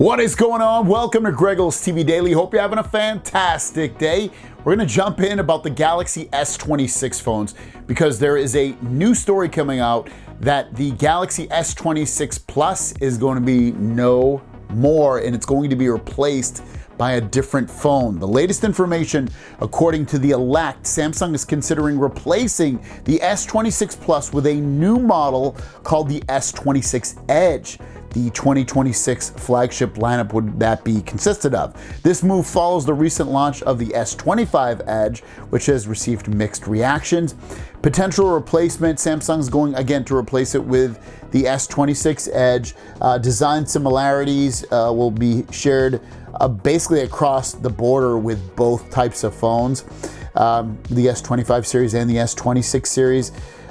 What is going on? Welcome to Greggles TV Daily. Hope you're having a fantastic day. We're going to jump in about the Galaxy S26 phones because there is a new story coming out that the Galaxy S26 Plus is going to be no more and it's going to be replaced by a different phone. The latest information, according to The Elect, Samsung is considering replacing the S26 Plus with a new model called the S26 Edge. The 2026 flagship lineup would that be consisted of. This move follows the recent launch of the S25 Edge, which has received mixed reactions. Potential replacement, Samsung's going again to replace it with the S26 Edge. Design similarities will be shared basically across the border with both types of phones, the S25 series and the S26 series.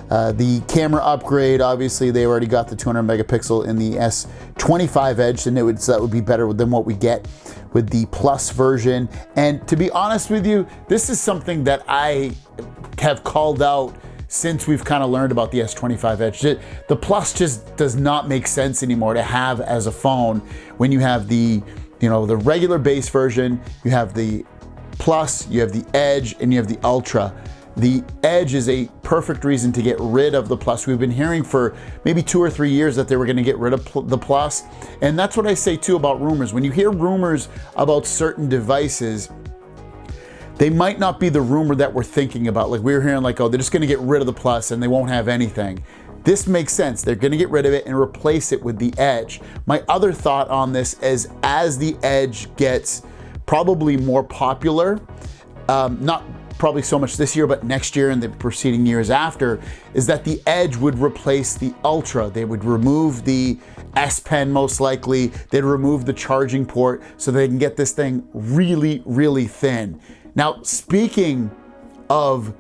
The camera upgrade, obviously they already got the 200 megapixel in the S25 Edge, and that would be better than what we get with the Plus version. And to be honest with you, this is something that I have called out since we've kind of learned about the S25 Edge. The Plus just does not make sense anymore to have as a phone when you have the regular base version, you have the Plus, you have the Edge, and you have the Ultra. The Edge is a perfect reason to get rid of the Plus. We've been hearing for maybe 2 or 3 years that they were going to get rid of the Plus. And that's what I say too about rumors. When you hear rumors about certain devices, they might not be the rumor that we're thinking about. Like we were hearing like, oh, they're just going to get rid of the Plus and they won't have anything. This makes sense. They're going to get rid of it and replace it with the Edge. My other thought on this is as the Edge gets probably more popular, not probably so much this year, but next year and the preceding years after, is that the Edge would replace the Ultra. They would remove the S Pen most likely. They'd remove the charging port so they can get this thing really, really thin. Now, speaking of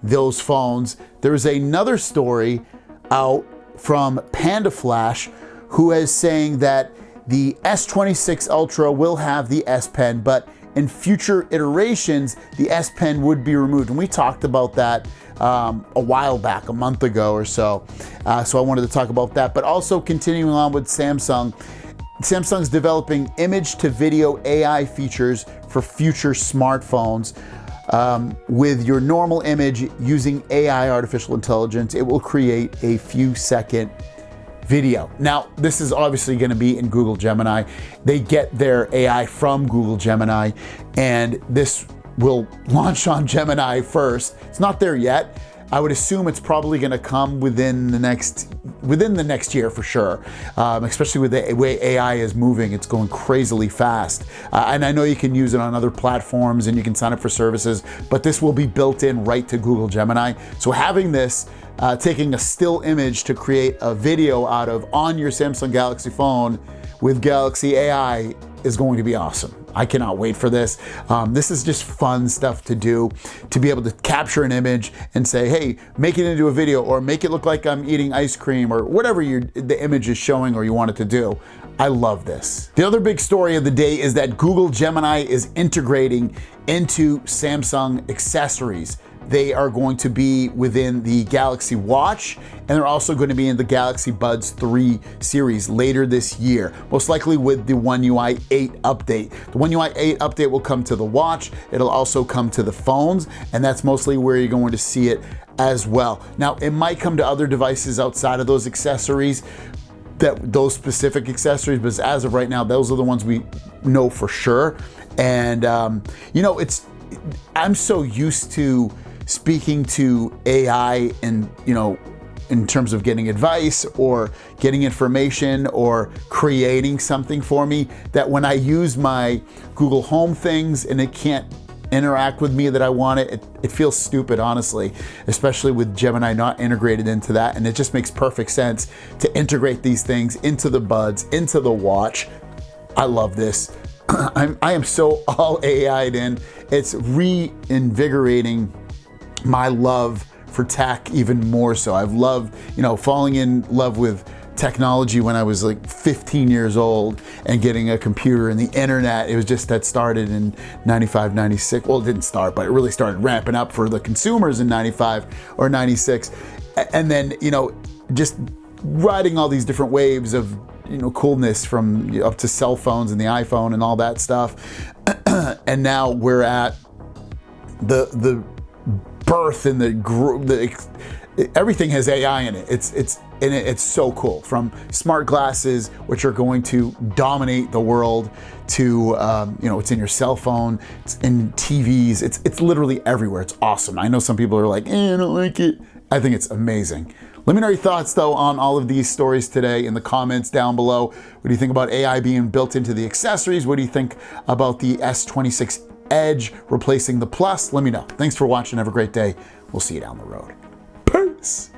those phones, there's another story out from Panda Flash who is saying that the S26 Ultra will have the S Pen, but in future iterations, the S Pen would be removed. And we talked about that a while back, a month ago or so. So I wanted to talk about that. But also continuing on with Samsung, Samsung's developing image to video AI features for future smartphones. With your normal image using AI, artificial intelligence, it will create a few second video. Now, this is obviously going to be in Google Gemini. They get their AI from Google Gemini, and this will launch on Gemini first. It's not there yet. I would assume it's probably going to come within the next year for sure, especially with the way AI is moving. It's going crazily fast. And I know you can use it on other platforms and you can sign up for services, but this will be built in right to Google Gemini. So having this, taking a still image to create a video out of on your Samsung Galaxy phone with Galaxy AI is going to be awesome. I cannot wait for this. This is just fun stuff to do, to be able to capture an image and say, hey, make it into a video or make it look like I'm eating ice cream or whatever the image is showing or you want it to do. I love this. The other big story of the day is that Google Gemini is integrating into Samsung accessories. They are going to be within the Galaxy Watch, and they're also going to be in the Galaxy Buds 3 series later this year, most likely with the One UI 8 update. The One UI 8 update will come to the Watch. It'll also come to the phones, and that's mostly where you're going to see it as well. Now, it might come to other devices outside of those accessories, those specific accessories, but as of right now, those are the ones we know for sure. And I'm so used to speaking to AI and, in terms of getting advice or getting information or creating something for me, that when I use my Google Home things and it can't interact with me that I want it feels stupid, honestly, especially with Gemini not integrated into that. And it just makes perfect sense to integrate these things into the Buds, into the Watch. I love this. I am so all AI'd in. It's reinvigorating my love for tech even more so. I've loved, falling in love with technology when I was like 15 years old and getting a computer and the internet. It was just that started in 95, 96. Well, it didn't start, but it really started ramping up for the consumers in 95 or 96. And then, just riding all these different waves of coolness from up to cell phones and the iPhone and all that stuff. And now we're at the birth and everything has AI in it. It's so cool, from smart glasses, which are going to dominate the world, to it's in your cell phone, it's in TVs, it's literally everywhere. It's awesome. I know some people are like, I don't like it. I think it's amazing. Let me know your thoughts though on all of these stories today in the comments down below. What do you think about AI being built into the accessories? What do you think about the S26 Edge replacing the Plus? Let me know. Thanks for watching. Have a great day. We'll see you down the road. Peace.